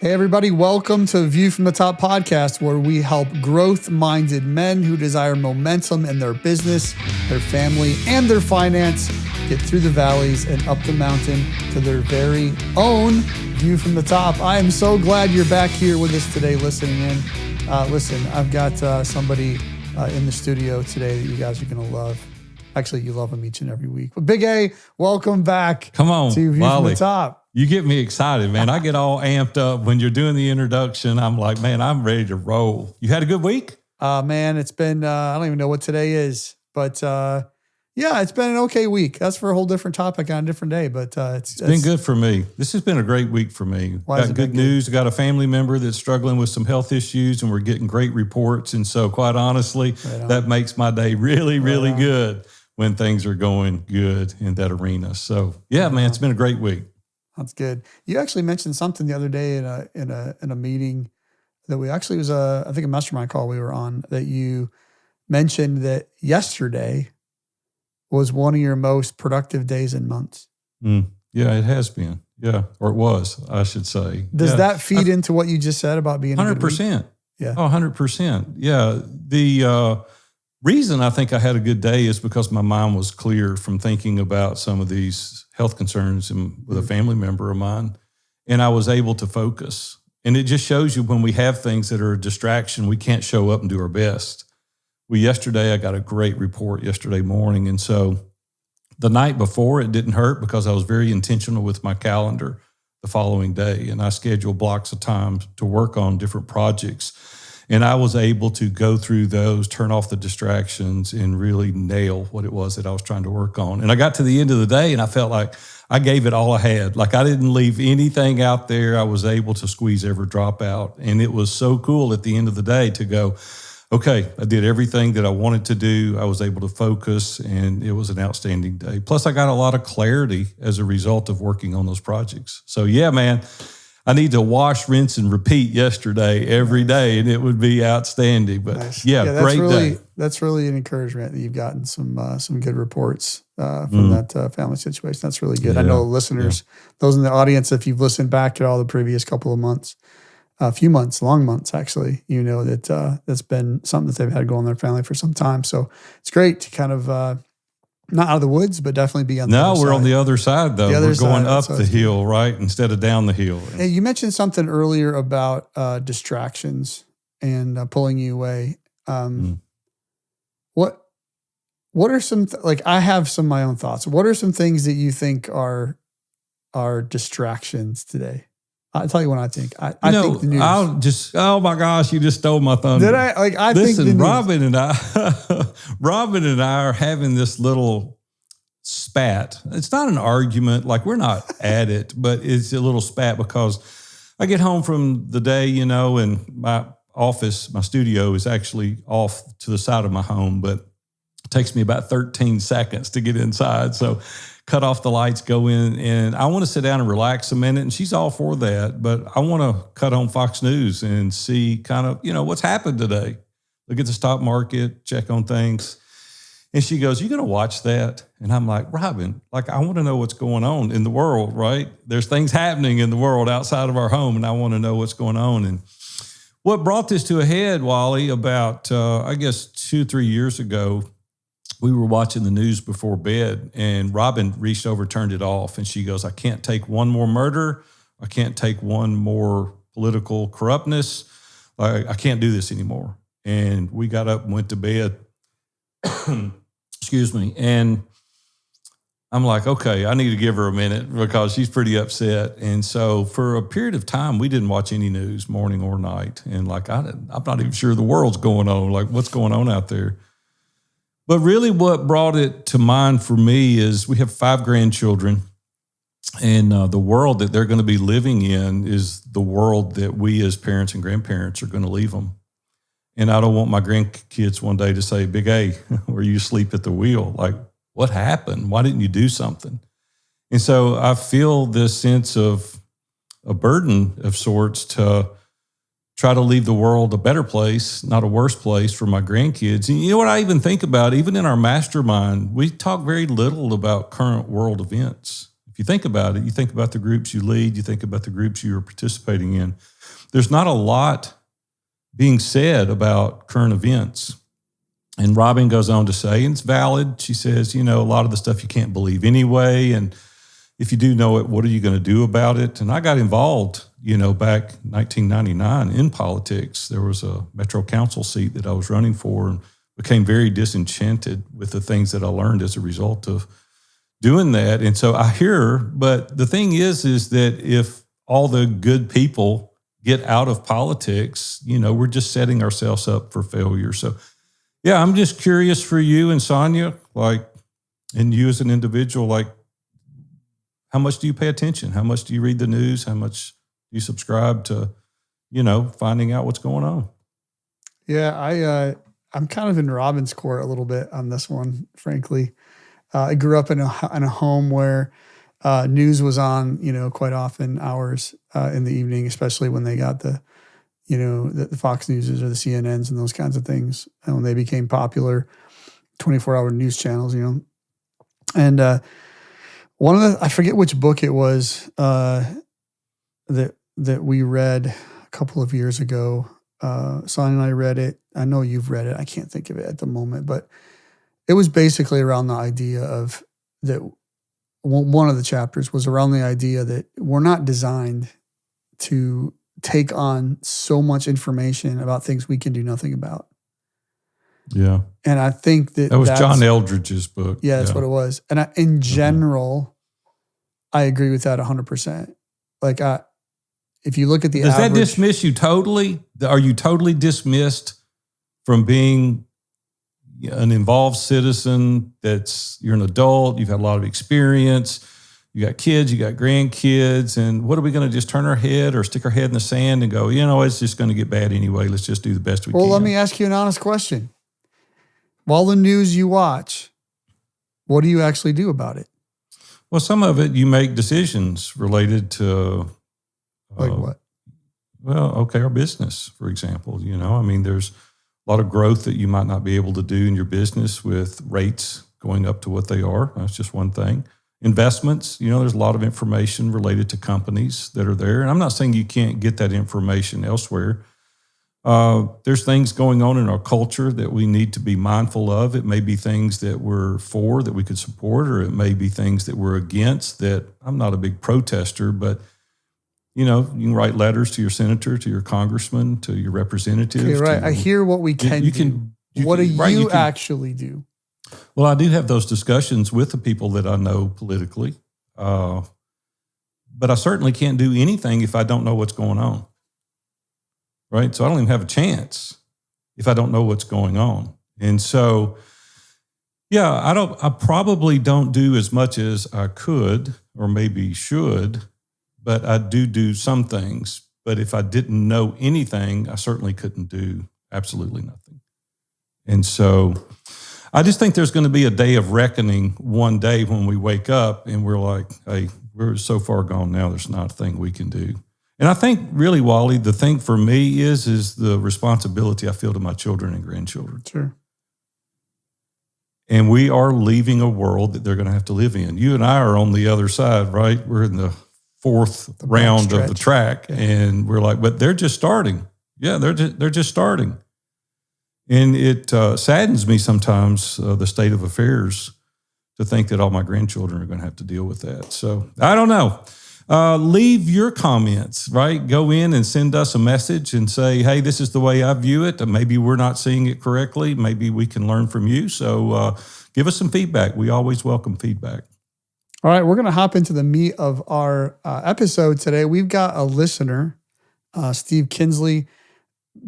Hey, everybody. Welcome to View from the Top podcast, where we help growth-minded men who desire momentum in their business, their family, and their finance get through the valleys and up the mountain to their very own view from the top. I am so glad you're back here with us today listening in. Listen, I've got somebody in the studio today that you guys are going to love. Actually, you love them each and every week. But Big A, welcome back. Come on, to View Wally. from the Top. You get me excited, man. I get all amped up when you're doing the introduction. I'm like, man, I'm ready to roll. You had a good week? Man, it's been, I don't even know what today is, but yeah, it's been an okay week. That's for a whole different topic on a different day, but it's been good for me. This has been a great week for me. Got good news. I got a family member that's struggling with some health issues, and we're getting great reports. And so quite honestly, that makes my day really, really good when things are going good in that arena. So yeah, man, it's been a great week. That's good. You actually mentioned something the other day in a meeting that we actually was I think a mastermind call we were on, that you mentioned that yesterday was one of your most productive days in months. Yeah, it has been. Yeah, or it was, I should say. Does that feed into what you just said about being 100%? Yeah. Oh, 100%. Yeah. The reason I think I had a good day is because my mind was clear from thinking about some of these health concerns with a family member of mine, and I was able to focus. And it just shows you when we have things that are a distraction, we can't show up and do our best. Yesterday, I got a great report yesterday morning, and so the night before, it didn't hurt because I was very intentional with my calendar the following day, and I scheduled blocks of time to work on different projects. And I was able to go through those, turn off the distractions, and really nail what it was that I was trying to work on. And I got to the end of the day, and I felt like I gave it all I had. Like I didn't leave anything out there. I was able to squeeze every drop out. And it was so cool at the end of the day to go, okay, I did everything that I wanted to do. I was able to focus, and it was an outstanding day. Plus, I got a lot of clarity as a result of working on those projects. So yeah, man, I need to wash, rinse, and repeat yesterday every day, and it would be outstanding. But yeah, that's great day. That's really an encouragement that you've gotten some good reports from that family situation. That's really good. Yeah, I know listeners, those in the audience, if you've listened back to all the previous couple of months, a few months, long months actually, you know that that's been something that they've had going in their family for some time. So it's great to kind of not out of the woods, but definitely be on the other side. No, we're on the other side, though. We're going up the hill, right, instead of down the hill. Hey, you mentioned something earlier about distractions and pulling you away. What are some, I have some of my own thoughts. What are some things that you think are distractions today? I'll tell you what I think. I think the news. Oh my gosh, you just stole my thunder. Did I? Listen, think the news. Robin and I are having this little spat. It's not an argument, like we're not at it, but it's a little spat because I get home from the day, and my office, my studio is actually off to the side of my home, but it takes me about 13 seconds to get inside. So cut off the lights, go in, and I want to sit down and relax a minute, and she's all for that, but I want to cut on Fox News and see kind of, what's happened today. Look at the stock market, check on things. And she goes, you going to watch that? And I'm like, Robin, I want to know what's going on in the world, right? There's things happening in the world outside of our home, and I want to know what's going on. And what brought this to a head, Wally, about, I guess 2-3 years ago, we were watching the news before bed, and Robin reached over, turned it off, and she goes, I can't take one more murder. I can't take one more political corruptness. I can't do this anymore. And we got up and went to bed. Excuse me. And I'm like, okay, I need to give her a minute because she's pretty upset. And so for a period of time, we didn't watch any news, morning or night. And I'm not even sure the world's going on, what's going on out there. But really what brought it to mind for me is we have 5 grandchildren, and the world that they're going to be living in is the world that we as parents and grandparents are going to leave them. And I don't want my grandkids one day to say, Big A, were you asleep at the wheel? What happened? Why didn't you do something? And so I feel this sense of a burden of sorts to try to leave the world a better place, not a worse place for my grandkids. And you know what I even think about, even in our mastermind, we talk very little about current world events. If if you think about it, you think about the groups you lead, you think about the groups you're participating in. There's not a lot being said about current events. And Robin goes on to say, and it's valid, she says, a lot of the stuff you can't believe anyway. And if you do know it, what are you going to do about it? And I got involved, back 1999 in politics. There was a Metro Council seat that I was running for and became very disenchanted with the things that I learned as a result of doing that. And so I hear, but the thing is that if all the good people get out of politics, we're just setting ourselves up for failure. So yeah, I'm just curious for you and Sonia, and you as an individual, how much do you pay attention? How much do you read the news? How much do you subscribe to, finding out what's going on? Yeah, I'm kind of in Robin's court a little bit on this one, frankly. I grew up in a home where news was on, quite often hours in the evening, especially when they got the Fox Newses or the CNNs and those kinds of things. And when they became popular, 24-hour news channels, And one of I forget which book it was that we read a couple of years ago. Sonia and I read it. I know you've read it. I can't think of it at the moment, but it was basically around the idea of that. One of the chapters was around the idea that we're not designed to take on so much information about things we can do nothing about. Yeah. And I think that was John Eldridge's book. Yeah, that's what it was. And in general, I agree with that 100%. If you look at the Does average, that dismiss you totally? Are you totally dismissed from being an involved citizen? You're an adult, you've had a lot of experience, you got kids, you got grandkids, and what are we going to just turn our head or stick our head in the sand and go, it's just going to get bad anyway, let's just do the best we can? Well, let me ask you an honest question. All the news you watch, what do you actually do about it? Well, some of it you make decisions related to like what? Well, okay, our business, for example. There's a lot of growth that you might not be able to do in your business with rates going up to what they are. That's just one thing. Investments, there's a lot of information related to companies that are there. And I'm not saying you can't get that information elsewhere. There's things going on in our culture that we need to be mindful of. It may be things that we're for that we could support, or it may be things that we're against that I'm not a big protester, but you can write letters to your senator, to your congressman, to your representatives. Okay, right. I hear what we can do. What do you actually do? Well, I do have those discussions with the people that I know politically, but I certainly can't do anything if I don't know what's going on. Right? So I don't even have a chance if I don't know what's going on. And so, yeah, I probably don't do as much as I could or maybe should, but I do some things. But if I didn't know anything, I certainly couldn't do absolutely nothing. And so I just think there's going to be a day of reckoning one day when we wake up and we're like, hey, we're so far gone now, there's not a thing we can do. And I think really, Wally, the thing for me is the responsibility I feel to my children and grandchildren. Sure. And we are leaving a world that they're going to have to live in. You and I are on the other side, right? We're in the fourth round of the track, and we're like, but they're just starting. Yeah, they're just starting. And it saddens me sometimes, the state of affairs, to think that all my grandchildren are going to have to deal with that. So I don't know. Leave your comments, right? Go in and send us a message and say, hey, this is the way I view it. Maybe we're not seeing it correctly. Maybe we can learn from you. So give us some feedback. We always welcome feedback. All right, we're going to hop into the meat of our episode today. We've got a listener, Steve Kinsley.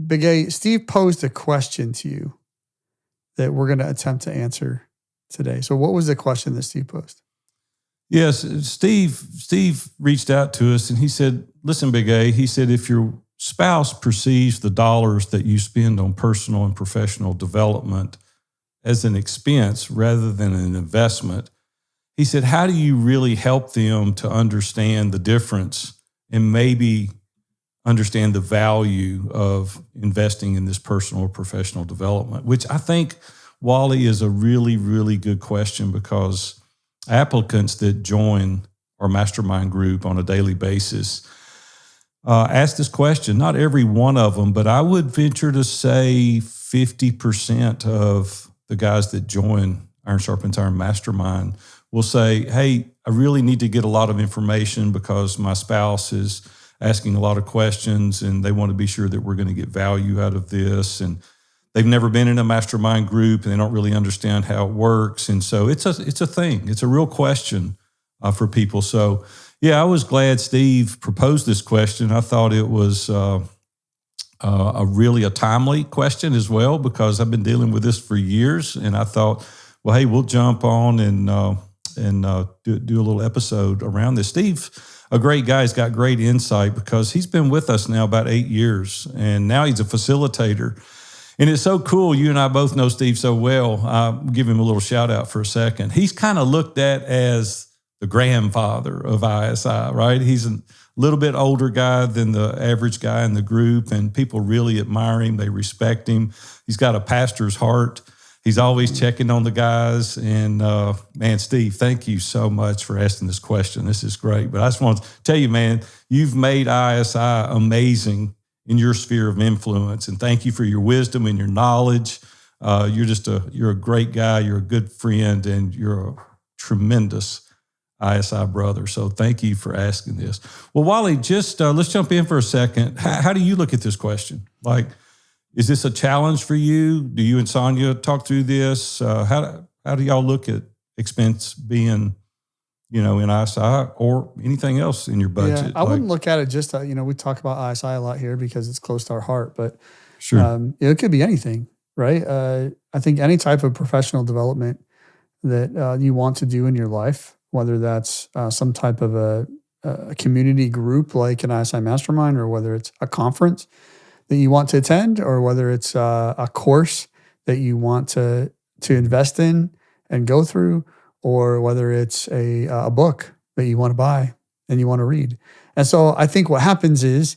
Big A, Steve posed a question to you that we're going to attempt to answer today. So what was the question that Steve posed? Yes, Steve reached out to us and he said, listen, Big A, he said, if your spouse perceives the dollars that you spend on personal and professional development as an expense rather than an investment, he said, how do you really help them to understand the difference and maybe understand the value of investing in this personal or professional development? Which I think, Wally, is a really, really good question, because applicants that join our mastermind group on a daily basis ask this question. Not every one of them, but I would venture to say 50% of the guys that join Iron Sharpens Iron Mastermind will say, hey, I really need to get a lot of information because my spouse is asking a lot of questions and they want to be sure that we're going to get value out of this. And they've never been in a mastermind group and they don't really understand how it works. And so it's a thing. It's a real question for people. So yeah, I was glad Steve proposed this question. I thought it was a timely question as well, because I've been dealing with this for years. And I thought, well, hey, we'll jump on and do a little episode around this. Steve, a great guy, he's got great insight because he's been with us now about 8 years, and now he's a facilitator. And it's so cool. You and I both know Steve so well. I'll give him a little shout out for a second. He's kind of looked at as the grandfather of ISI, right? He's a little bit older guy than the average guy in the group, and people really admire him. They respect him. He's got a pastor's heart. He's always checking on the guys. And man, Steve, thank you so much for asking this question. This is great. But I just want to tell you, man, you've made ISI amazing in your sphere of influence. And thank you for your wisdom and your knowledge. You're a great guy. You're a good friend, and you're a tremendous ISI brother. So thank you for asking this. Well, Wally, just let's jump in for a second. How do you look at this question? Like, is this a challenge for you? Do you and Sonia talk through this? How do y'all look at expense being, in ISI or anything else in your budget? Yeah, I wouldn't look at it just, we talk about ISI a lot here because it's close to our heart, but sure. It could be anything, right? I think any type of professional development that you want to do in your life, whether that's some type of a community group like an ISI Mastermind, or whether it's a conference that you want to attend, or whether it's a course that you want to invest in and go through, or whether it's a book that you want to buy and you want to read. And so I think what happens is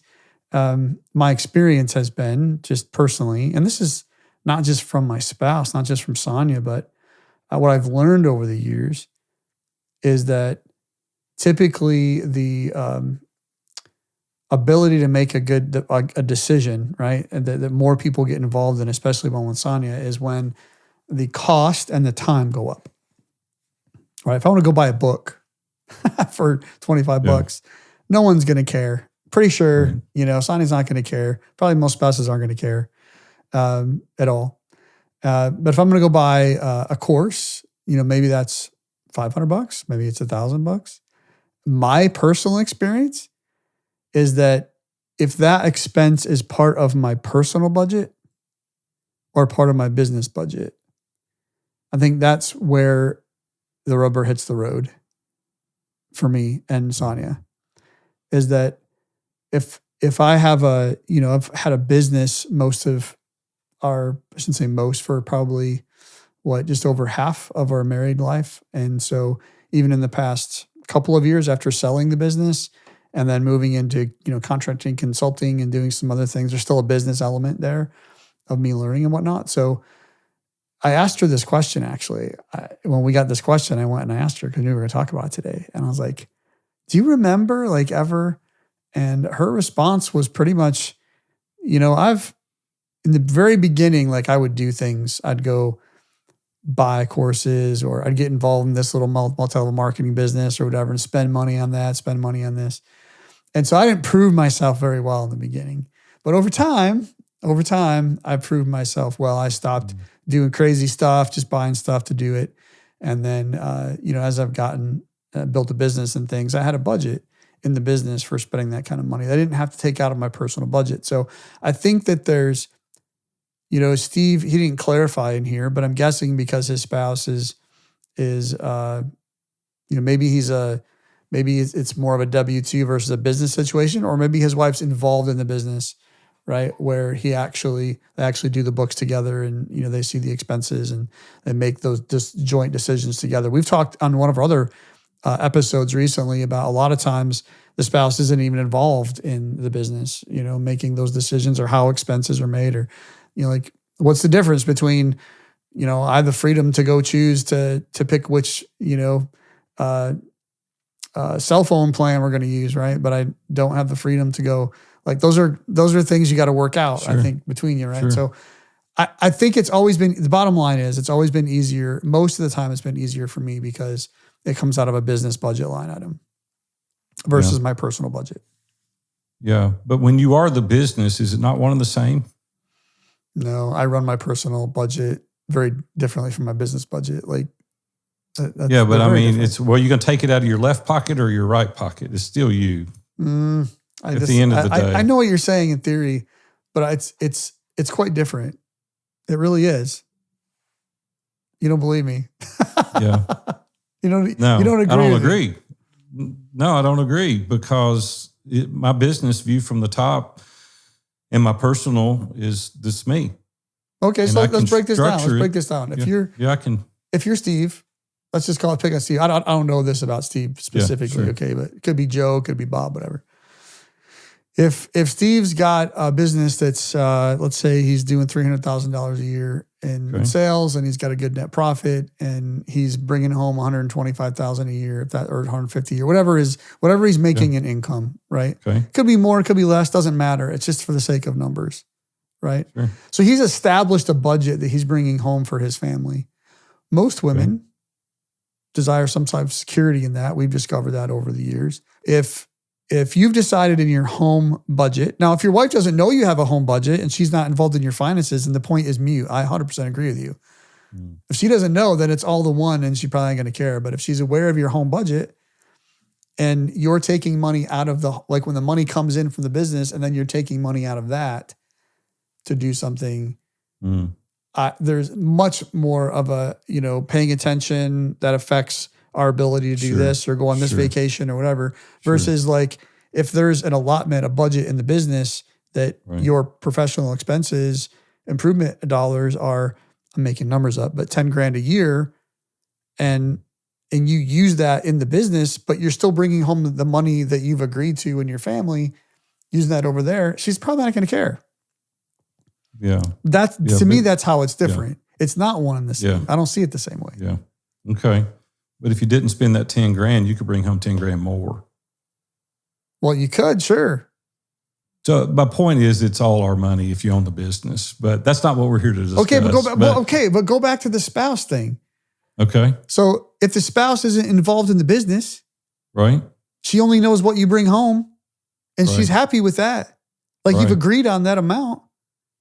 my experience has been just personally, and this is not just from my spouse, not just from Sonia, but what I've learned over the years is that typically the ability to make a decision, right, and that more people get involved in, especially one with Sonia, is when the cost and the time go up. Right? If I want to go buy a book for $25, no one's going to care. Pretty sure, Sonia's not going to care. Probably most spouses aren't going to care at all. But if I'm going to go buy a course, maybe that's $500, maybe it's $1,000. My personal experience is that if that expense is part of my personal budget or part of my business budget, I think that's where the rubber hits the road for me and Sonia, is that if I have I've had a business I shouldn't say most, for probably just over half of our married life. And so even in the past couple of years after selling the business and then moving into, contracting, consulting, and doing some other things, there's still a business element there of me learning and whatnot. So I asked her this question, actually. When we got this question, I went and I asked her, because we were going to talk about it today. And I was like, do you remember ever? And her response was pretty much, in the very beginning, I would do things. I'd go buy courses, or I'd get involved in this little multi-level marketing business or whatever, and spend money on that, spend money on this. And so I didn't prove myself very well in the beginning. But over time, I proved myself well. I stopped doing crazy stuff, just buying stuff to do it. And then, as I've built a business and things, I had a budget in the business for spending that kind of money. I didn't have to take out of my personal budget. So I think that there's, Steve, he didn't clarify in here, but I'm guessing because his spouse is maybe it's more of a W-2 versus a business situation, or maybe his wife's involved in the business, right? Where they actually do the books together, and, they see the expenses and they make those joint decisions together. We've talked on one of our other episodes recently about a lot of times the spouse isn't even involved in the business, making those decisions, or how expenses are made, or, what's the difference between, I have the freedom to go choose to pick which, cell phone plan we're going to use, right? But I don't have the freedom to go. Like those are things you got to work out, I think, between you, right? Sure. So I think it's always been, the bottom line is it's always been easier. Most of the time it's been easier for me because it comes out of a business budget line item versus my personal budget. Yeah. But when you are the business, is it not one and the same? No, I run my personal budget very differently from my business budget. Like, yeah, but I mean, different. You're going to take it out of your left pocket or your right pocket. It's still you. At the end of the day. I know what you're saying in theory, but it's quite different. It really is. You don't believe me? Yeah. You don't agree. I don't agree. No, I don't agree because my business view from the top and my personal is this me. Okay, so let's break this down. If you're Steve, let's just call it pick on Steve. I don't know this about Steve specifically, okay, but it could be Joe, it could be Bob, whatever. If Steve's got a business that's let's say he's doing $300,000 a year in sales and he's got a good net profit and he's bringing home $125,000 a year, or $150 a year, whatever he's making in income, right? Okay. Could be more, could be less, doesn't matter. It's just for the sake of numbers, right? Sure. So he's established a budget that he's bringing home for his family. Most women desire some type of security in that. We've discovered that over the years. If you've decided in your home budget, now if your wife doesn't know you have a home budget and she's not involved in your finances, then the point is moot. I 100% agree with you. If she doesn't know, then it's all the one and she probably ain't going to care. But if she's aware of your home budget and you're taking money out of like when the money comes in from the business and then you're taking money out of that to do something, there's much more of a, paying attention that affects our ability to do this or go on this vacation or whatever, versus like if there's an allotment, a budget in the business that your professional expenses, improvement dollars are, I'm making numbers up, but 10 grand a year, and you use that in the business, but you're still bringing home the money that you've agreed to in your family, using that over there, she's probably not going to care. Yeah. To me, that's how it's different. It's not one and the same. I don't see it the same way. Yeah. Okay. But if you didn't spend that 10 grand, you could bring home 10 grand more. Well, you could, sure. So my point is, it's all our money if you own the business, but that's not what we're here to discuss. Okay, but go back to the spouse thing. Okay. So if the spouse isn't involved in the business, right, she only knows what you bring home, and she's happy with that. Like you've agreed on that amount,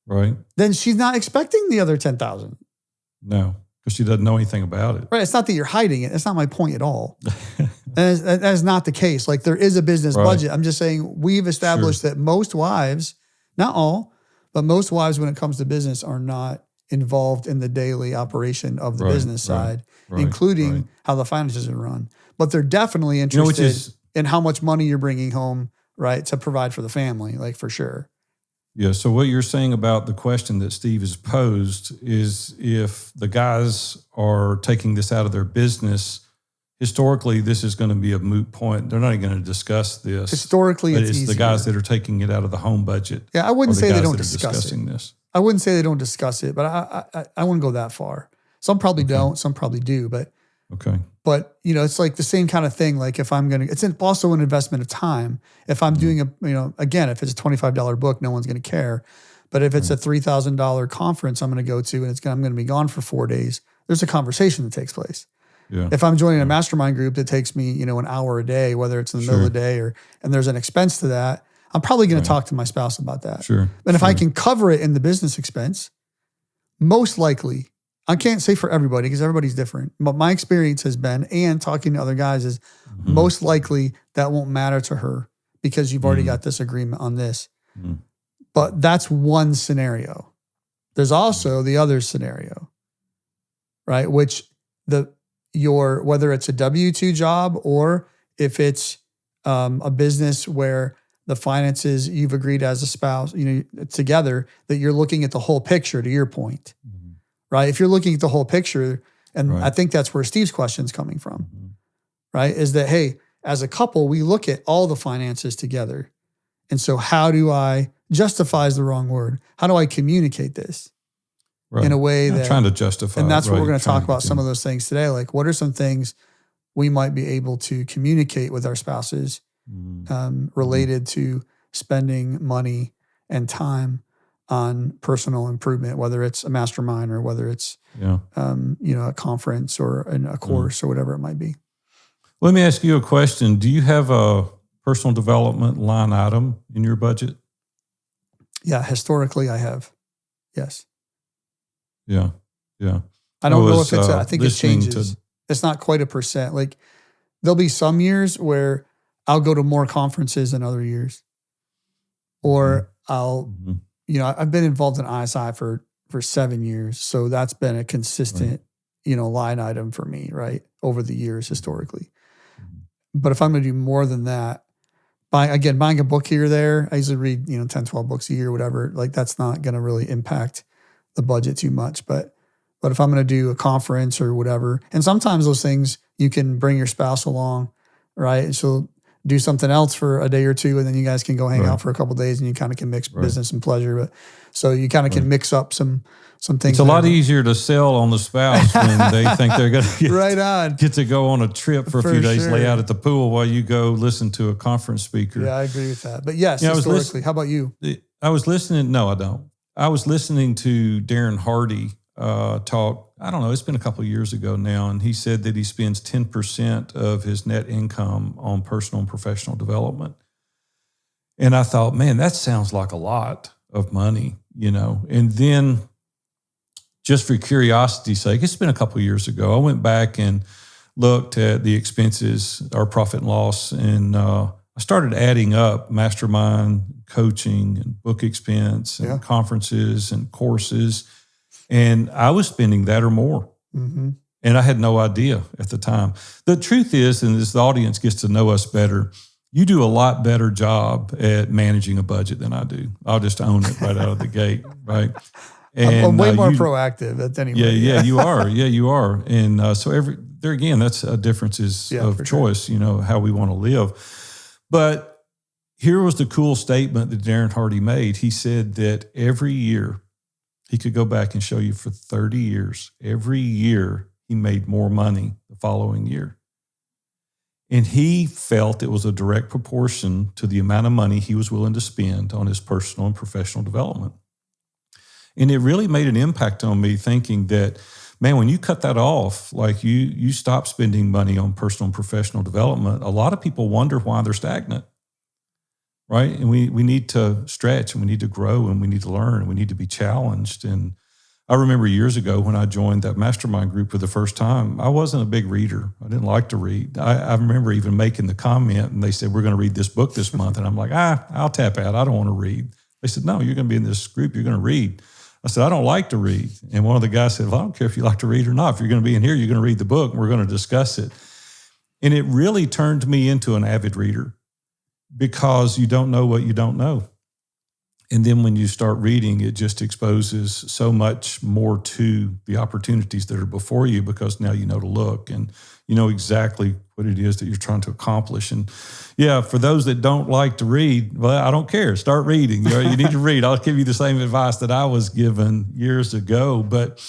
right? Then she's not expecting the other 10,000. No. Because she doesn't know anything about it. Right. It's not that you're hiding it. That's not my point at all. That's not the case. Like there is a business budget. I'm just saying we've established that most wives, not all, but most wives when it comes to business are not involved in the daily operation of the business side, including how the finances are run. But they're definitely interested in how much money you're bringing home, right, to provide for the family, like for sure. Yeah. So what you're saying about the question that Steve has posed is if the guys are taking this out of their business, historically, this is going to be a moot point. They're not even going to discuss this. Historically, it's the guys that are taking it out of the home budget. Yeah, I wouldn't say they don't discuss it. I wouldn't say they don't discuss it, but I wouldn't go that far. Some probably don't. Some probably do. But But it's like the same kind of thing. Like if I'm going to, it's also an investment of time. If I'm doing again, if it's a $25 book, no one's going to care. But if it's a $3,000 conference I'm going to go to and I'm going to be gone for 4 days, there's a conversation that takes place. Yeah. If I'm joining a mastermind group that takes me, an hour a day, whether it's in the middle of the day and there's an expense to that, I'm probably going to talk to my spouse about that. Sure. But if I can cover it in the business expense, most likely, I can't say for everybody because everybody's different, but my experience has been, and talking to other guys, is most likely that won't matter to her because you've already got this agreement on this. But that's one scenario. There's also the other scenario, right? Which whether it's a W-2 job or if it's a business where the finances you've agreed as a spouse, together, that you're looking at the whole picture, to your point. Right? If you're looking at the whole picture, and I think that's where Steve's question is coming from, right? Is that, hey, as a couple, we look at all the finances together. And so how do I, justify is the wrong word, how do I communicate this in a way that, trying to justify, and that's what we're going to talk about some of those things today. Like what are some things we might be able to communicate with our spouses related to spending money and time on personal improvement, whether it's a mastermind or whether it's a conference or a course or whatever it might be. Let me ask you a question. Do you have a personal development line item in your budget? Yeah, historically I have. Yes. Yeah. I don't know if it's, I think it changes. It's not quite a percent. Like there'll be some years where I'll go to more conferences than other years. Or I've been involved in ISI for 7 years. So that's been a consistent, line item for me, right? Over the years historically. But if I'm going to do more than that, buying a book here or there, I usually read, 10, 12 books a year, whatever. Like that's not going to really impact the budget too much. But if I'm going to do a conference or whatever, and sometimes those things you can bring your spouse along, right? And she'll do something else for a day or two, and then you guys can go hang out for a couple of days, and you kind of can mix business and pleasure. But so you kind of can mix up some things. It's a lot easier to sell on the spouse when they think they're going to get to go on a trip for a few days, lay out at the pool while you go listen to a conference speaker. Yeah, I agree with that. But yes, historically, how about you? I was listening. No, I don't. I was listening to Darren Hardy talk. I don't know. It's been a couple of years ago now, and he said that he spends 10% of his net income on personal and professional development. And I thought, man, that sounds like a lot of money, And then, just for curiosity's sake, it's been a couple of years ago. I went back and looked at the expenses, our profit and loss, and I started adding up mastermind, coaching, and book expense, and conferences and courses. And I was spending that or more. Mm-hmm. And I had no idea at the time. The truth is, and as the audience gets to know us better, you do a lot better job at managing a budget than I do. I'll just own it right out of the gate, right? And I'm way more proactive. That's anyway. Yeah, you are. Yeah, you are. And so there again, that's a differences of choice, how we want to live. But here was the cool statement that Darren Hardy made. He said that every year, he could go back and show you for 30 years, every year he made more money the following year. And he felt it was a direct proportion to the amount of money he was willing to spend on his personal and professional development. And it really made an impact on me thinking that, man, when you cut that off, like you stop spending money on personal and professional development, a lot of people wonder why they're stagnant. Right. And we need to stretch and we need to grow and we need to learn and we need to be challenged. And I remember years ago when I joined that mastermind group for the first time, I wasn't a big reader. I didn't like to read. I remember even making the comment and they said, we're going to read this book this month. And I'm like, I'll tap out. I don't want to read. They said, no, you're going to be in this group. You're going to read. I said, I don't like to read. And one of the guys said, well, I don't care if you like to read or not. If you're going to be in here, you're going to read the book and we're going to discuss it. And it really turned me into an avid reader. Because you don't know what you don't know. And then when you start reading, it just exposes so much more to the opportunities that are before you because now you know to look and you know exactly what it is that you're trying to accomplish. And for those that don't like to read, well, I don't care. Start reading. You need to read. I'll give you the same advice that I was given years ago. But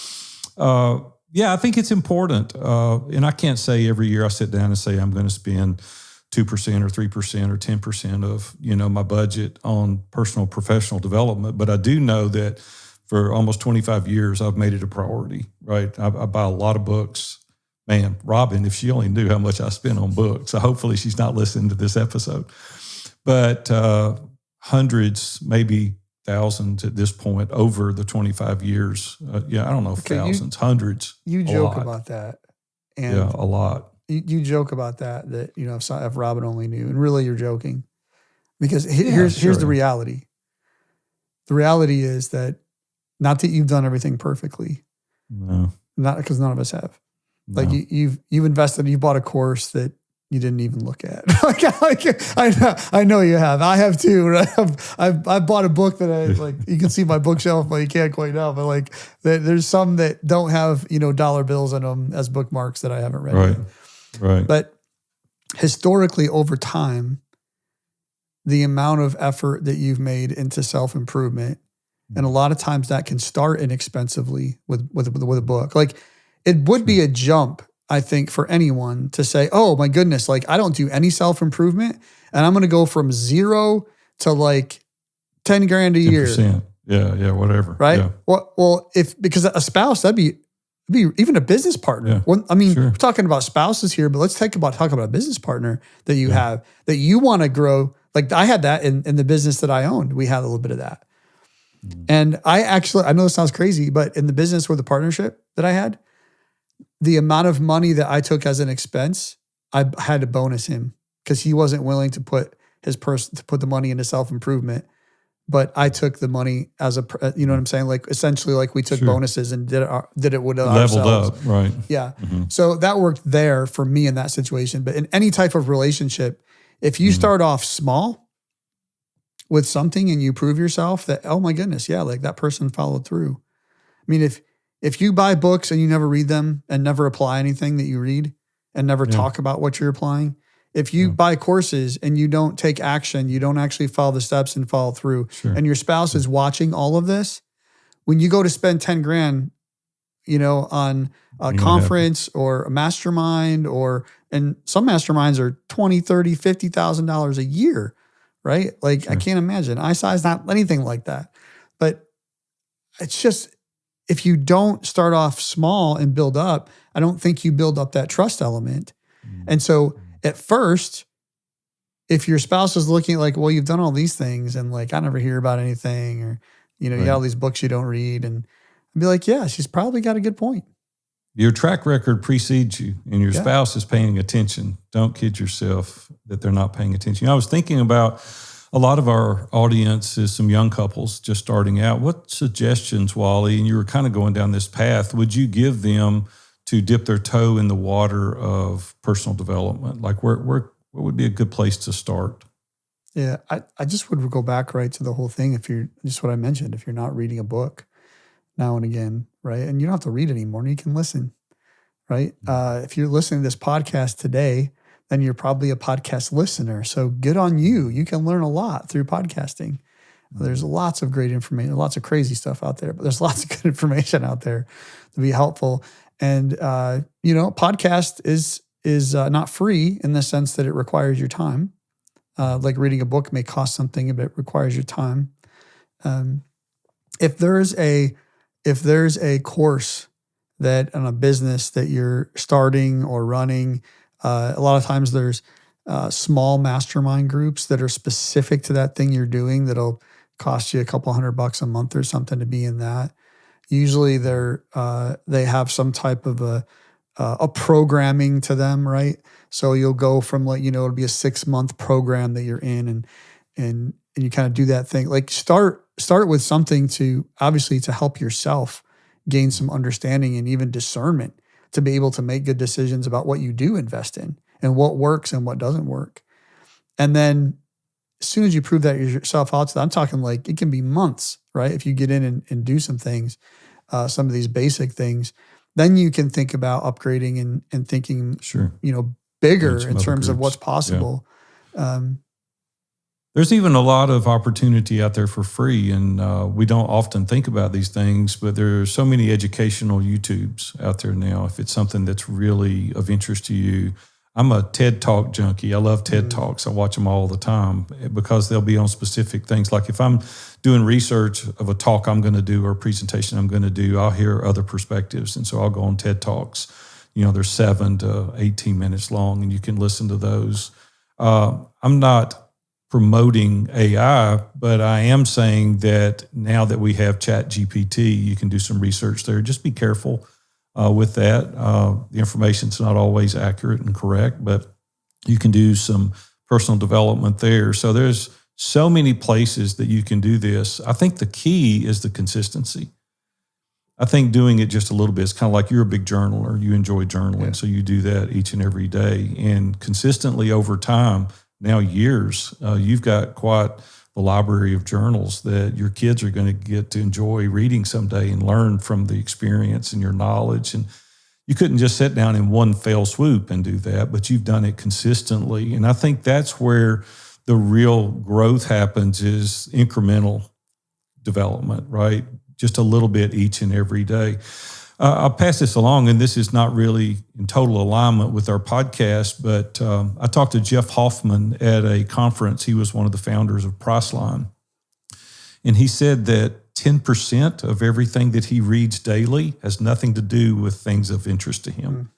I think it's important. And I can't say every year I sit down and say I'm going to spend 2% or 3% or 10% of, my budget on personal professional development. But I do know that for almost 25 years, I've made it a priority, right? I buy a lot of books. Man, Robin, if she only knew how much I spend on books. So hopefully she's not listening to this episode. But hundreds, maybe thousands at this point over the 25 years. I don't know, thousands, hundreds. You joke about that. And a lot. You joke about that if Robin only knew, and really you're joking because here's the reality. The reality is that not that you've done everything perfectly. No. Not because none of us have. No. Like you've invested, you bought a course that you didn't even look at. I know you have. I have too. Right? I've bought a book that you can see my bookshelf, but you can't quite know. But there's some that don't have dollar bills in them as bookmarks that I haven't read. Right. Right. But historically, over time, the amount of effort that you've made into self-improvement, and a lot of times that can start inexpensively with a book. Like it would be a jump I think, for anyone to say, oh my goodness, like I don't do any self-improvement and I'm going to go from 0 to like 10 grand a year. 10%. Yeah, whatever. Right. Yeah. Well, because a spouse, that'd be even a business partner. Yeah. Well, I mean, Sure. we're talking about spouses here, but let's talk about a business partner that you have that you want to grow. Like I had that in the business that I owned. We had a little bit of that. And I know this sounds crazy, but in the business with the partnership that I had, the amount of money that I took as an expense, I had to bonus him because he wasn't willing to put the money into self-improvement. But I took the money as you know what I'm saying? Like essentially like we took bonuses and did it with ourselves. Leveled up, right. Yeah. So that worked there for me in that situation. But in any type of relationship, if you start off small with something and you prove yourself that, oh my goodness, yeah, like that person followed through. I mean, if you buy books and you never read them and never apply anything that you read and never talk about what you're applying, if you buy courses and you don't take action, you don't actually follow the steps and follow through, and your spouse is watching all of this, when you go to spend 10 grand, on a conference or a mastermind and some masterminds are $20,000, $30,000, $50,000 a year, right? Like I can't imagine. ISI's not anything like that. But it's just, if you don't start off small and build up, I don't think you build up that trust element. And so at first, if your spouse is looking like, well, you've done all these things and like, I never hear about anything, or, you got all these books you don't read, and I'd be like, yeah, she's probably got a good point. Your track record precedes you and your spouse is paying attention. Don't kid yourself that they're not paying attention. I was thinking about a lot of our audience is some young couples just starting out. What suggestions, Wally, and you were kind of going down this path, would you give them to dip their toe in the water of personal development? Like what would be a good place to start? Yeah, I just would go back right to the whole thing. If you're just what I mentioned, if you're not reading a book now and again, right? And you don't have to read anymore, you can listen, right? If you're listening to this podcast today, then you're probably a podcast listener. So good on you. You can learn a lot through podcasting. There's lots of great information, lots of crazy stuff out there, but there's lots of good information out there to be helpful. And, podcast is not free in the sense that it requires your time. Like reading a book may cost something, but it requires your time. If there's a course that on a business that you're starting or running, a lot of times there's small mastermind groups that are specific to that thing you're doing that'll cost you a couple $100 a month or something to be in that. Usually they have some type of a programming to them, right? So you'll go from it'll be a 6-month program that you're in, and you kind of do that thing. Like start with something to help yourself gain some understanding and even discernment to be able to make good decisions about what you do invest in and what works and what doesn't work. And then as soon as you prove that yourself out to that, I'm talking like it can be months, right? If you get in and do some things, some of these basic things, then you can think about upgrading and thinking, bigger in terms of what's possible. Yeah. There's even a lot of opportunity out there for free, and we don't often think about these things, but there are so many educational YouTubes out there now. If it's something that's really of interest to you, I'm a TED Talk junkie. I love TED Talks. I watch them all the time because they'll be on specific things. Like if I'm doing research of a talk I'm going to do or a presentation I'm going to do, I'll hear other perspectives. And so I'll go on TED Talks. They're 7 to 18 minutes long, and you can listen to those. I'm not promoting AI, but I am saying that now that we have ChatGPT, you can do some research there. Just be careful with that. The information's not always accurate and correct, but you can do some personal development there. So there's so many places that you can do this. I think the key is the consistency. I think doing it just a little bit is kind of like you're a big journaler. You enjoy journaling, so you do that each and every day. And consistently over time, now years, you've got quite the library of journals that your kids are going to get to enjoy reading someday and learn from the experience and your knowledge. And you couldn't just sit down in one fell swoop and do that, but you've done it consistently. And I think that's where the real growth happens, is incremental development, right? Just a little bit each and every day. I'll pass this along, and this is not really in total alignment with our podcast, but I talked to Jeff Hoffman at a conference. He was one of the founders of Priceline. And he said that 10% of everything that he reads daily has nothing to do with things of interest to him.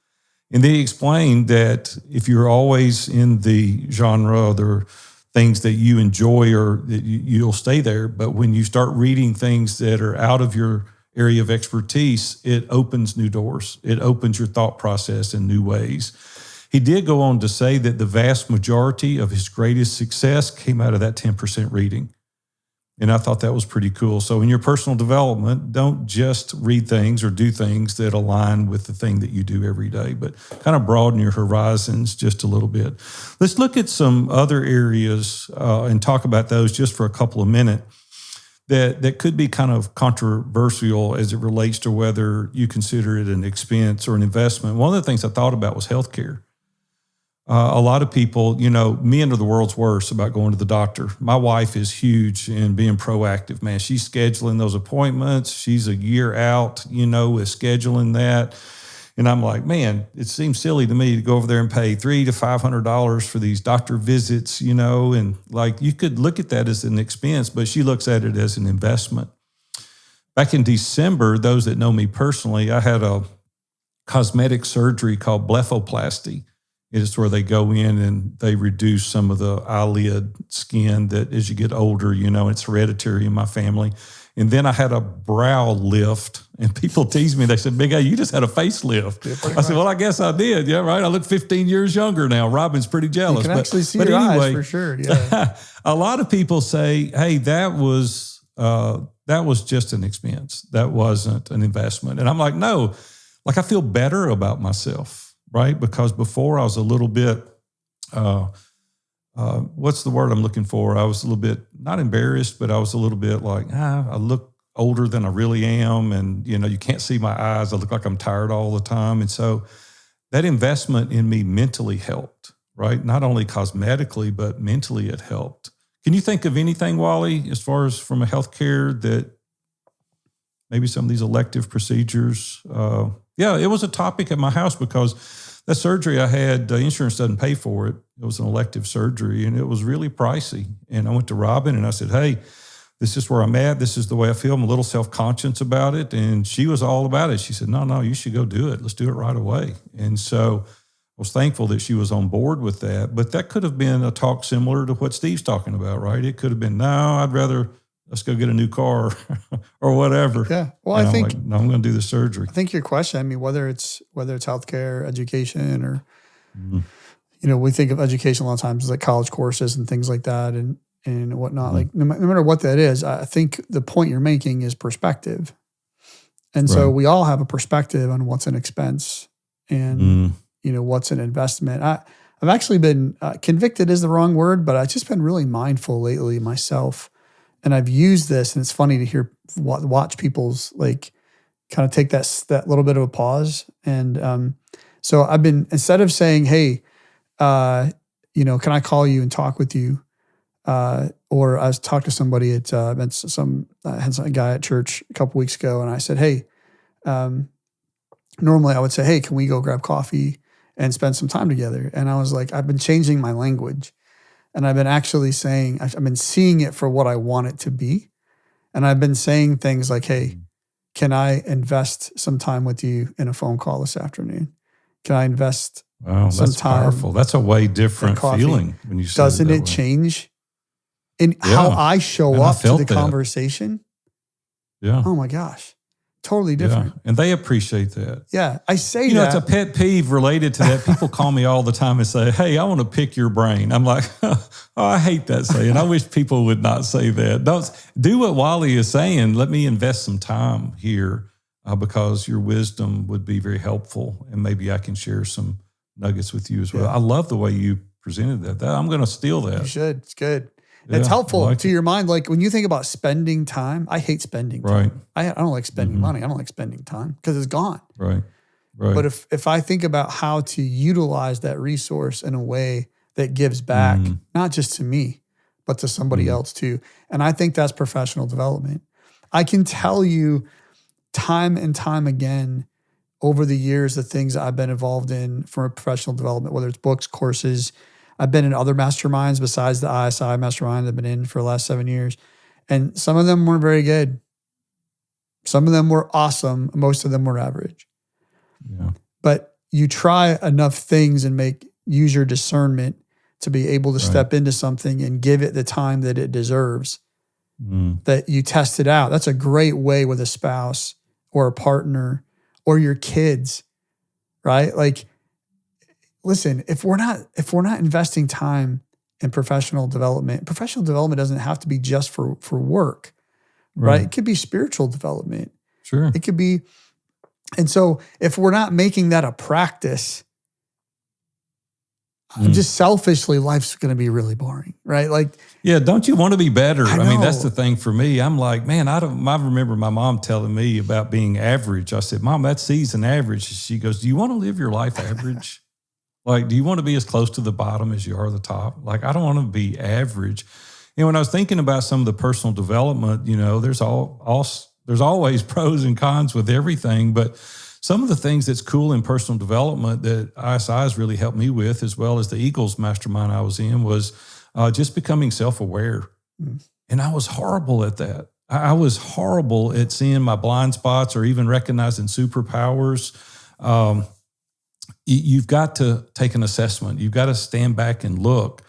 And then he explained that if you're always in the genre, the things that you enjoy, or that you'll stay there. But when you start reading things that are out of your area of expertise, it opens new doors. It opens your thought process in new ways. He did go on to say that the vast majority of his greatest success came out of that 10% reading. And I thought that was pretty cool. So in your personal development, don't just read things or do things that align with the thing that you do every day, but kind of broaden your horizons just a little bit. Let's look at some other areas and talk about those just for a couple of minutes that could be kind of controversial as it relates to whether you consider it an expense or an investment. One of the things I thought about was healthcare. A lot of people, me into the world's worst about going to the doctor. My wife is huge in being proactive, man. She's scheduling those appointments. She's a year out, with scheduling that. And I'm like, man, it seems silly to me to go over there and pay $300 to $500 for these doctor visits, and like you could look at that as an expense, but she looks at it as an investment. Back in December, those that know me personally, I had a cosmetic surgery called blepharoplasty. It is where they go in and they reduce some of the eyelid skin that as you get older, it's hereditary in my family. And then I had a brow lift, and people tease me. They said, Big A, you just had a facelift. I said, well, I guess I did. Yeah, right. I look 15 years younger now. Robin's pretty jealous. You can actually see your eyes for sure. Yeah. A lot of people say, hey, that was just an expense. That wasn't an investment. And I'm like, no, I feel better about myself. Right? Because before I was a little bit, what's the word I'm looking for? I was a little bit, not embarrassed, but I was a little bit like, I look older than I really am. And, you can't see my eyes. I look like I'm tired all the time. And so that investment in me mentally helped, right? Not only cosmetically, but mentally it helped. Can you think of anything, Wally, as far as from a healthcare that maybe some of these elective procedures? Yeah, it was a topic at my house because that surgery I had, insurance doesn't pay for it. It was an elective surgery, and it was really pricey. And I went to Robin, and I said, hey, this is where I'm at. This is the way I feel. I'm a little self-conscious about it. And she was all about it. She said, no, you should go do it. Let's do it right away. And so I was thankful that she was on board with that. But that could have been a talk similar to what Steve's talking about, right? It could have been, no, I'd rather let's go get a new car or whatever. Yeah. Well, I think, no, I'm going to do the surgery. I think your question, whether it's healthcare, education, or, we think of education a lot of times as like college courses and things like that and whatnot. Like no matter what that is, I think the point you're making is perspective. And so we all have a perspective on what's an expense and, what's an investment. I've actually been convicted is the wrong word, but I've just been really mindful lately myself. And I've used this, and it's funny to watch people's kind of take that little bit of a pause. And so I've been, instead of saying, hey, can I call you and talk with you? Or I was talking to somebody at I had some guy at church a couple weeks ago, and I said, hey, normally I would say, hey, can we go grab coffee and spend some time together? And I was like, I've been changing my language. And I've been actually saying, I've been seeing it for what I want it to be. And I've been saying things like, hey, can I invest some time with you in a phone call this afternoon? Can I invest some that's time? Powerful. That's a way different feeling when you say Doesn't it it change in how I show up to the conversation? Yeah. Oh my gosh. Totally different. Yeah. And they appreciate that. Yeah. I say that. It's a pet peeve related to that. People call me all the time and say, hey, I want to pick your brain. I'm like, I hate that saying. I wish people would not say that. Don't do what Wally is saying. Let me invest some time here because your wisdom would be very helpful. And maybe I can share some nuggets with you as well. I love the way you presented that. I'm going to steal that. You should. It's good. Yeah, it's helpful to your mind. Like when you think about spending time, I hate spending time. I don't like spending money. I don't like spending time because it's gone. Right. But if I think about how to utilize that resource in a way that gives back, not just to me, but to somebody else too. And I think that's professional development. I can tell you time and time again over the years, the things I've been involved in from a professional development, whether it's books, courses, I've been in other masterminds besides the ISI mastermind I've been in for the last 7 years. And some of them weren't very good. Some of them were awesome. Most of them were average. Yeah. But you try enough things and use your discernment to be able to step into something and give it the time that it deserves, that you test it out. That's a great way with a spouse or a partner or your kids, right? Like, listen, if we're not investing time in professional development doesn't have to be just for work, right? It could be spiritual development. Sure. It could be, and so if we're not making that a practice, just selfishly, life's going to be really boring, right? Like, yeah, don't you want to be better? I mean, that's know. the thing for me. I'm like, man, I remember my mom telling me about being average. I said, Mom, that's season average. She goes, do you want to live your life average? Like, do you want to be as close to the bottom as you are the top? Like, I don't want to be average. And when I was thinking about some of the personal development, there's always pros and cons with everything, but some of the things that's cool in personal development that ISI has really helped me with, as well as the Eagles mastermind I was in, was just becoming self-aware. And I was horrible at that. I was horrible at seeing my blind spots or even recognizing superpowers. You've got to take an assessment. You've got to stand back and look.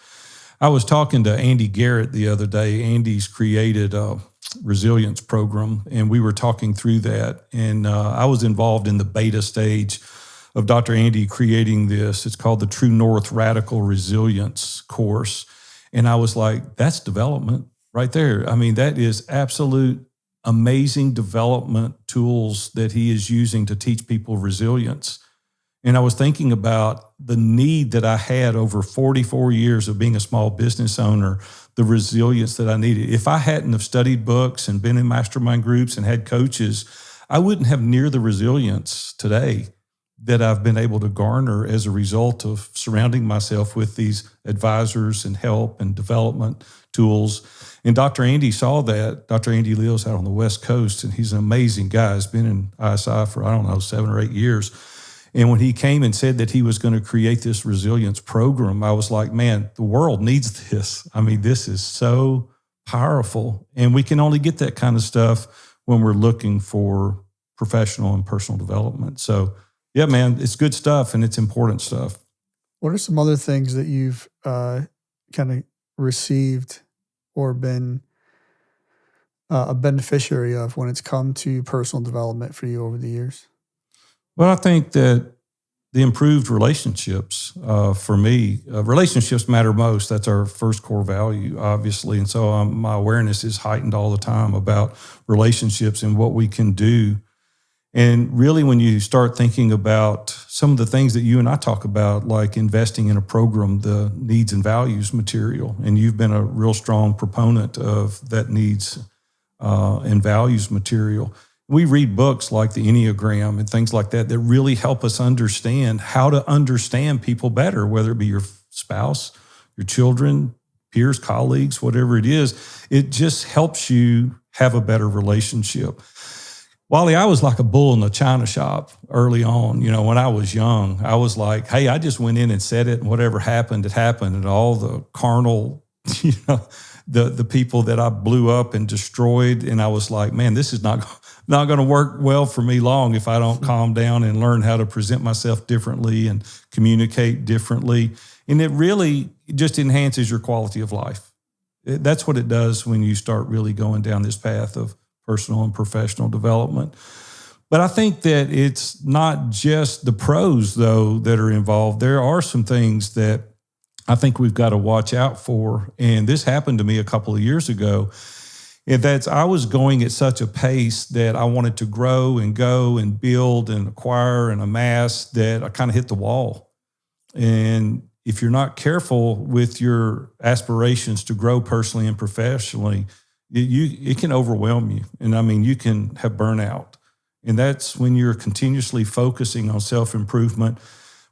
I was talking to Andy Garrett the other day. Andy's created a resilience program, and we were talking through that. And I was involved in the beta stage of Dr. Andy creating this. It's called the True North Radical Resilience course. And I was like, that's development right there. I mean, that is absolute amazing development tools that he is using to teach people resilience. And I was thinking about the need that I had over 44 years of being a small business owner, the resilience that I needed. If I hadn't have studied books and been in mastermind groups and had coaches, I wouldn't have near the resilience today that I've been able to garner as a result of surrounding myself with these advisors and help and development tools. And Dr. Andy saw that. Dr. Andy lives out on the West Coast, and he's an amazing guy. He's been in ISI for, 7 or 8 years. And when he came and said that he was going to create this resilience program, I was like, man, the world needs this. I mean, this is so powerful. And we can only get that kind of stuff when we're looking for professional and personal development. So, yeah, man, it's good stuff and it's important stuff. What are some other things that you've kind of received or been a beneficiary of when it's come to personal development for you over the years? Well, I think that the improved relationships, for me, relationships matter most. That's our first core value, obviously. And so my awareness is heightened all the time about relationships and what we can do. And really, when you start thinking about some of the things that you and I talk about, like investing in a program, the needs and values material, and you've been a real strong proponent of that needs and values material. We read books like the Enneagram and things like that that really help us understand how to understand people better, whether it be your spouse, your children, peers, colleagues, whatever it is. It just helps you have a better relationship. Wally, I was like a bull in the china shop early on. When I was young, I was like, hey, I just went in and said it, and whatever happened, it happened. And all the carnal, the people that I blew up and destroyed. And I was like, man, this is not going to work well for me long if I don't calm down and learn how to present myself differently and communicate differently. And it really just enhances your quality of life. That's what it does when you start really going down this path of personal and professional development. But I think that it's not just the pros, though, that are involved. There are some things that I think we've got to watch out for. And this happened to me a couple of years ago. And that's, I was going at such a pace that I wanted to grow and go and build and acquire and amass that I kind of hit the wall. And if you're not careful with your aspirations to grow personally and professionally, it can overwhelm you. And I mean, you can have burnout. And that's when you're continuously focusing on self-improvement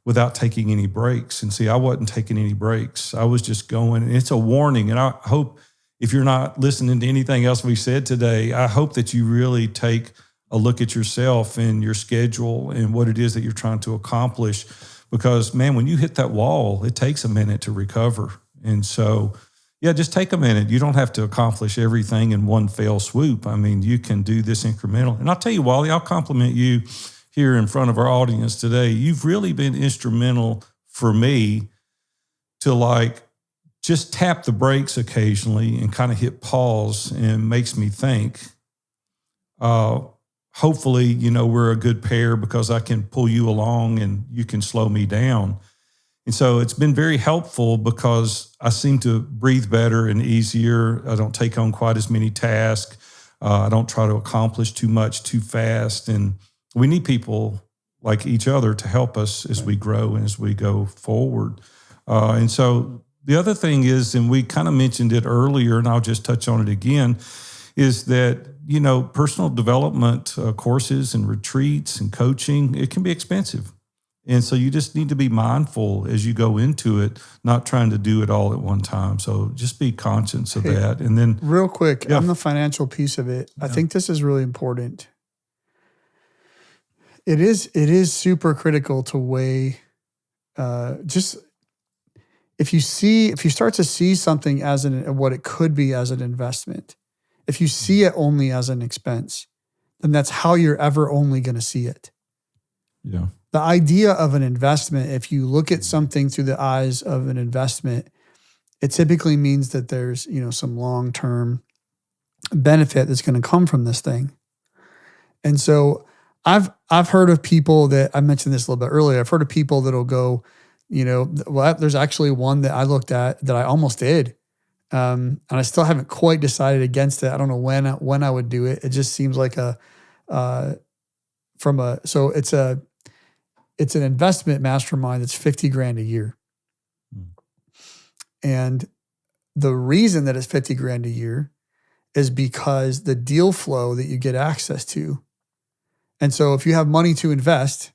without taking any breaks. And see, I wasn't taking any breaks. I was just going, and it's a warning. And I hope if you're not listening to anything else we said today, I hope that you really take a look at yourself and your schedule and what it is that you're trying to accomplish. Because, man, when you hit that wall, it takes a minute to recover. And so, yeah, just take a minute. You don't have to accomplish everything in one fell swoop. I mean, you can do this incremental. And I'll tell you, Wally, I'll compliment you here in front of our audience today. You've really been instrumental for me to like just tap the brakes occasionally and kind of hit pause, and makes me think. Hopefully, you know, we're a good pair because I can pull you along and you can slow me down. And so it's been very helpful because I seem to breathe better and easier. I don't take on quite as many tasks. I don't try to accomplish too much too fast. And we need people like each other to help us as we grow and as we go forward. And so the other thing is, and we kind of mentioned it earlier, and I'll just touch on it again, is that, you know, personal development courses and retreats and coaching, it can be expensive. And so you just need to be mindful as you go into it, not trying to do it all at one time. So just be conscious of that. And then real quick, on the financial piece of it, I think this is really important. It is super critical to weigh, just if you start to see something as what it could be as an investment, if you see it only as an expense, then that's how you're ever only going to see it. Yeah. The idea of an investment, if you look at something through the eyes of an investment, it typically means that there's, you know, some long-term benefit that's going to come from this thing. And so I've heard of people that, I mentioned this a little bit earlier, I've heard of people that'll go, you know, well, there's actually one that I looked at that I almost did. And I still haven't quite decided against it. I don't know when I would do it. It just seems like so it's an investment mastermind that's $50,000 a year. And the reason that it's $50,000 a year is because the deal flow that you get access to. And so if you have money to invest,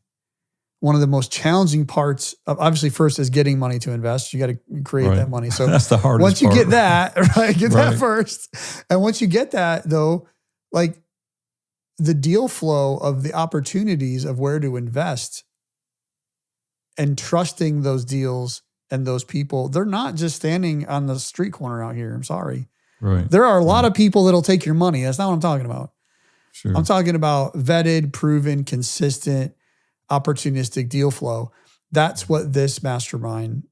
one of the most challenging parts of, obviously, first is getting money to invest. You got to create that money. So that's the hardest once you part. get that, right, that first. And once you get that, though, like the deal flow of the opportunities of where to invest and trusting those deals and those people, they're not just standing on the street corner out here. I'm sorry. Right. There are a lot of people that'll take your money. That's not what I'm talking about. Sure. I'm talking about vetted, proven, consistent, opportunistic deal flow. That's what this mastermind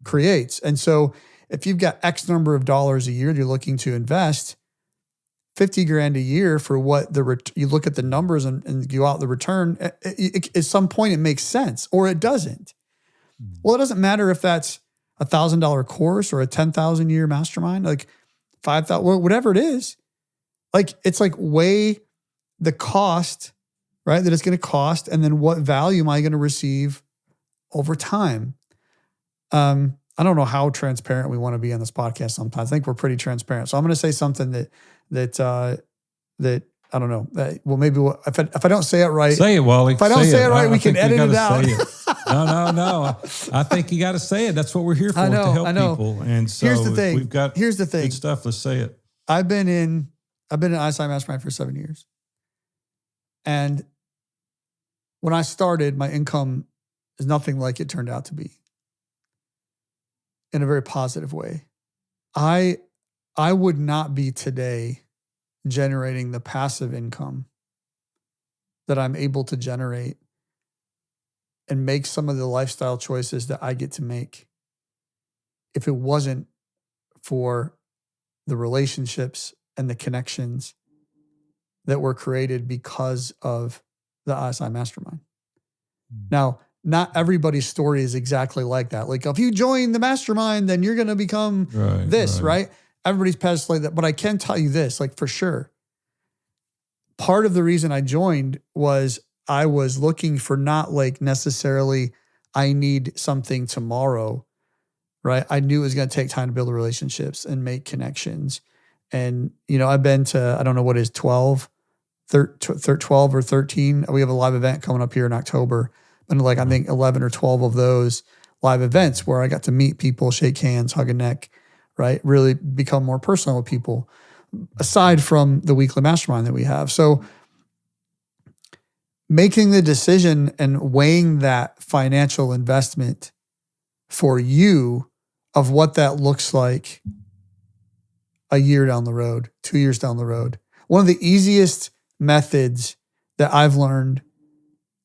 creates. And so if you've got X number of dollars a year you're looking to invest, $50,000 a year for what you look at the numbers and you out the return, at some point it makes sense or it doesn't. Well, it doesn't matter if that's $1,000 course or a 10,000 year mastermind, like 5,000, whatever it is. Like, it's like weigh the cost, right, that it's going to cost, and then what value am I going to receive over time? I don't know how transparent we want to be on this podcast sometimes. I think we're pretty transparent. So I'm going to say something that I don't know. Well, maybe if I don't say it right. Say it, Wally. If I don't say it right, we can edit it out. No. I think you got to say it. That's what we're here for, to help people. And so here's the thing. We've got good stuff. Let's say it. I've been in ISI Mastermind for 7 years. And when I started, my income is nothing like it turned out to be, in a very positive way. I would not be today generating the passive income that I'm able to generate and make some of the lifestyle choices that I get to make if it wasn't for the relationships and the connections that were created because of the ISI Mastermind. Now, not everybody's story is exactly like that. Like, if you join the mastermind, then you're going to become right? Everybody's paths like that. But I can tell you this, like, for sure, part of the reason I joined was I was looking for not like necessarily I need something tomorrow, right? I knew it was going to take time to build relationships and make connections. And, you know, I've been to, I don't know what is 12 or 13. We have a live event coming up here in October. And like, I think 11 or 12 of those live events where I got to meet people, shake hands, hug a neck, right? Really become more personal with people, aside from the weekly mastermind that we have. So making the decision and weighing that financial investment for you of what that looks like a year down the road, 2 years down the road. One of the easiest methods that I've learned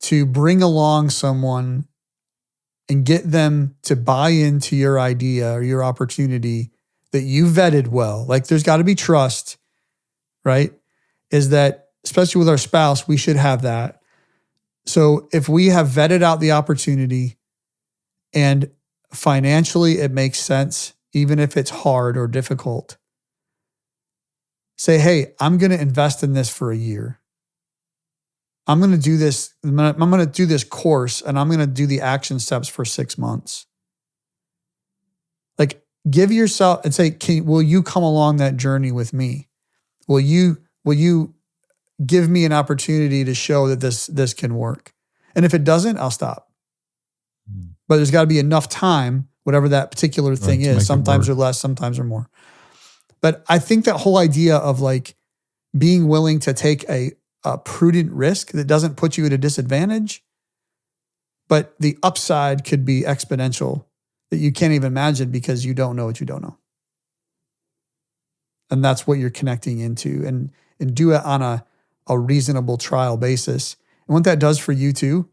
to bring along someone and get them to buy into your idea or your opportunity that you vetted well, like there's got to be trust, right? Is that, especially with our spouse, we should have that. So if we have vetted out the opportunity and financially it makes sense, even if it's hard or difficult, say, hey, I'm going to invest in this for a year. I'm going to do this. I'm going to do this course and I'm going to do the action steps for 6 months. Like, give yourself and say, will you come along that journey with me? Will you give me an opportunity to show that this can work? And if it doesn't, I'll stop. But there's got to be enough time, whatever that particular thing is. Sometimes or less, sometimes or more. But I think that whole idea of like being willing to take a prudent risk that doesn't put you at a disadvantage, but the upside could be exponential that you can't even imagine because you don't know what you don't know. And that's what you're connecting into, and do it on a reasonable trial basis. And what that does for you too,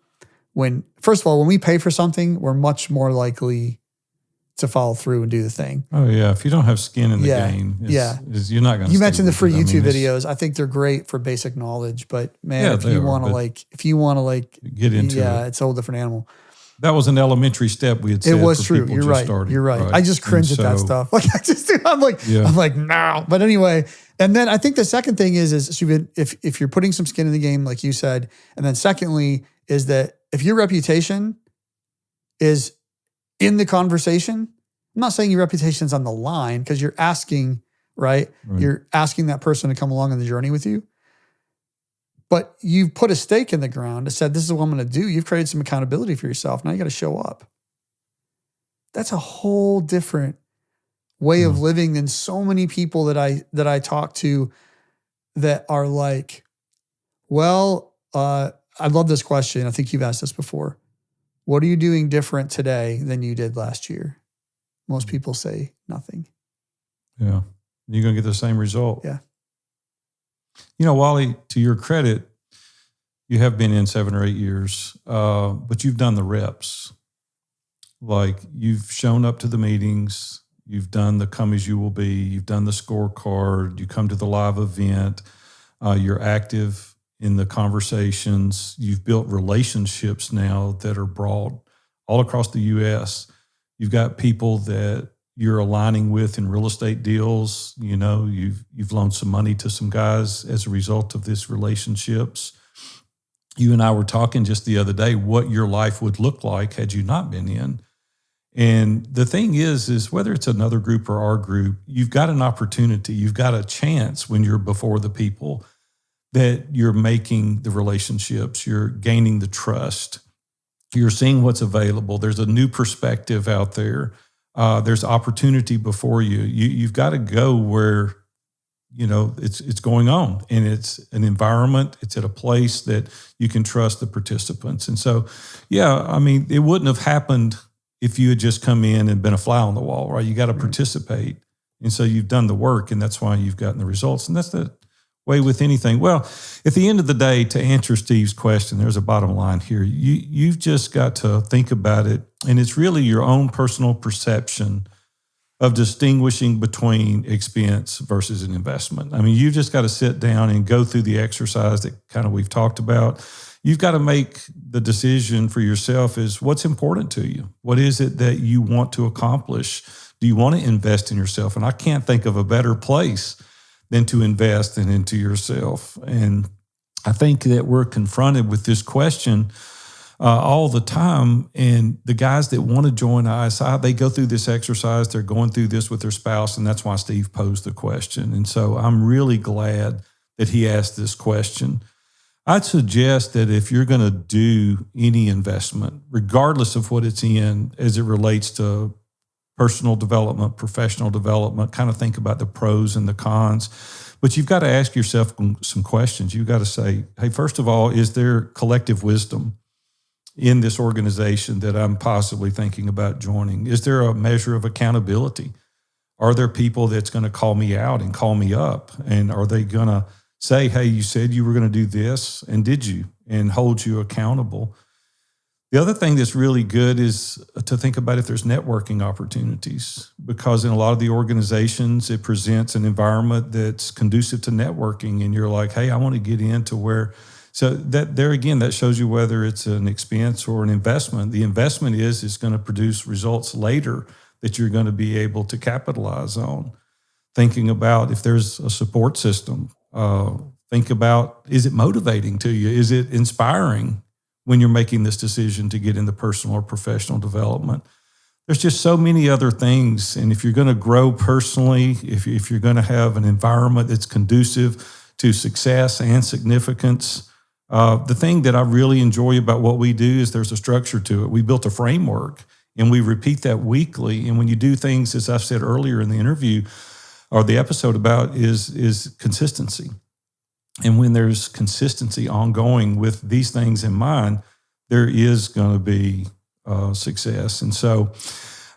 first of all, when we pay for something, we're much more likely to follow through and do the thing. Oh yeah. If you don't have skin in the game, you're not going to. You mentioned the free YouTube videos. I think they're great for basic knowledge, but man, if you want to get into it, it's a whole different animal. That was an elementary step we had said. It was for true. people You're just right. starting, You're right. I just cringe at that stuff. Like I'm like, no. But anyway, and then I think the second thing is if you're putting some skin in the game, like you said, and then secondly is that if your reputation is in the conversation, I'm not saying your reputation's on the line because you're asking, right? You're asking that person to come along on the journey with you. But you've put a stake in the ground and said, this is what I'm going to do. You've created some accountability for yourself. Now you got to show up. That's a whole different way of living than so many people that I talk to that are like, well, I love this question. I think you've asked this before. What are you doing different today than you did last year? Most people say nothing. Yeah. You're going to get the same result. Yeah. You know, Wally, to your credit, you have been in 7 or 8 years, but you've done the reps. Like you've shown up to the meetings, you've done the come as you will be, you've done the scorecard, you come to the live event, you're active in the conversations, you've built relationships now that are broad all across the U.S. You've got people that you're aligning with in real estate deals. You know, you've loaned some money to some guys as a result of this relationships. You and I were talking just the other day what your life would look like had you not been in. And the thing is whether it's another group or our group, you've got an opportunity, you've got a chance when you're before the people that you're making the relationships, you're gaining the trust, you're seeing what's available. There's a new perspective out there. There's opportunity before you. You've got to go where, you know, it's going on, and it's an environment. It's at a place that you can trust the participants. And so, yeah, I mean, it wouldn't have happened if you had just come in and been a fly on the wall, right? You got to participate. And so you've done the work, and that's why you've gotten the results. And that's the way with anything. Well, at the end of the day, to answer Steve's question, there's a bottom line here. You've just got to think about it, and it's really your own personal perception of distinguishing between expense versus an investment. I mean, you've just got to sit down and go through the exercise that kind of we've talked about. You've got to make the decision for yourself is what's important to you. What is it that you want to accomplish? Do you want to invest in yourself? And I can't think of a better place than to invest into yourself. And I think that we're confronted with this question all the time. And the guys that want to join ISI, they go through this exercise. They're going through this with their spouse. And that's why Steve posed the question. And so I'm really glad that he asked this question. I'd suggest that if you're going to do any investment, regardless of what it's in, as it relates to personal development, professional development, kind of think about the pros and the cons. But you've got to ask yourself some questions. You've got to say, hey, first of all, is there collective wisdom in this organization that I'm possibly thinking about joining? Is there a measure of accountability? Are there people that's going to call me out and call me up? And are they going to say, hey, you said you were going to do this, and did you? And hold you accountable. The other thing that's really good is to think about if there's networking opportunities, because in a lot of the organizations, it presents an environment that's conducive to networking. And you're like, hey, I want to get into where. So that there again, that shows you whether it's an expense or an investment. The investment is it's going to produce results later that you're going to be able to capitalize on. Thinking about if there's a support system, think about, is it motivating to you? Is it inspiring when you're making this decision to get into personal or professional development? There's just so many other things. And if you're going to grow personally, if you're going to have an environment that's conducive to success and significance, the thing that I really enjoy about what we do is there's a structure to it. We built a framework and we repeat that weekly. And when you do things, as I've said earlier in the interview or the episode about is consistency. And when there's consistency ongoing with these things in mind, there is going to be success. And so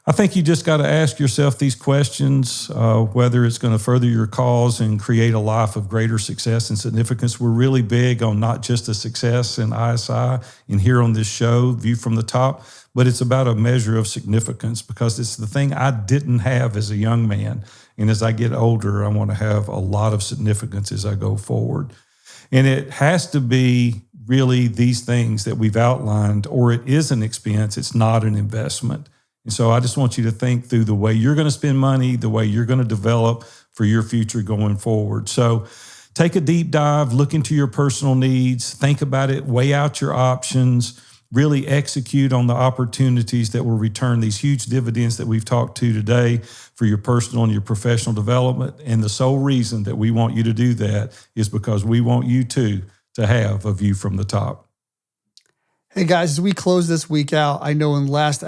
I think you just got to ask yourself these questions, whether it's going to further your cause and create a life of greater success and significance. We're really big on not just the success in ISI and here on this show, View from the Top, but it's about a measure of significance because it's the thing I didn't have as a young man. And as I get older, I want to have a lot of significance as I go forward. And it has to be really these things that we've outlined, or it is an expense. It's not an investment. And so I just want you to think through the way you're going to spend money, the way you're going to develop for your future going forward. So take a deep dive, look into your personal needs, think about it, weigh out your options, really execute on the opportunities that will return these huge dividends that we've talked to today for your personal and your professional development. And the sole reason that we want you to do that is because we want you to have a view from the top. Hey guys, as we close this week out, I know in last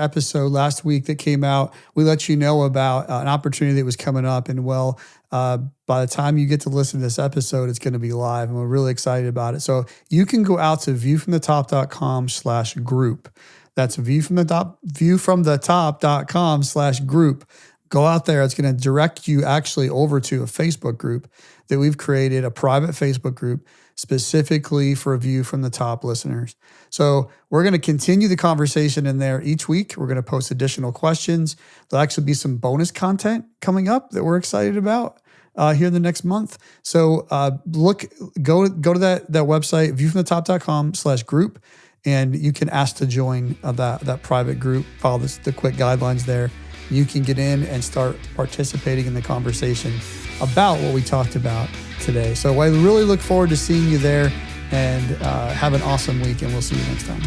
week that came out, we let you know about an opportunity that was coming up. And by the time you get to listen to this episode, it's going to be live. And we're really excited about it. So you can go out to viewfromthetop.com/group. That's viewfromthetop.com/group. Go out there. It's going to direct you actually over to a Facebook group that we've created, a private Facebook group specifically for View from the Top listeners. So we're going to continue the conversation in there each week. We're going to post additional questions. There'll actually be some bonus content coming up that we're excited about here in the next month. So go to that website, viewfromthetop.com/group, and you can ask to join that private group. Follow the quick guidelines there. You can get in and start participating in the conversation about what we talked about today. So I really look forward to seeing you there, and have an awesome week, and we'll see you next time.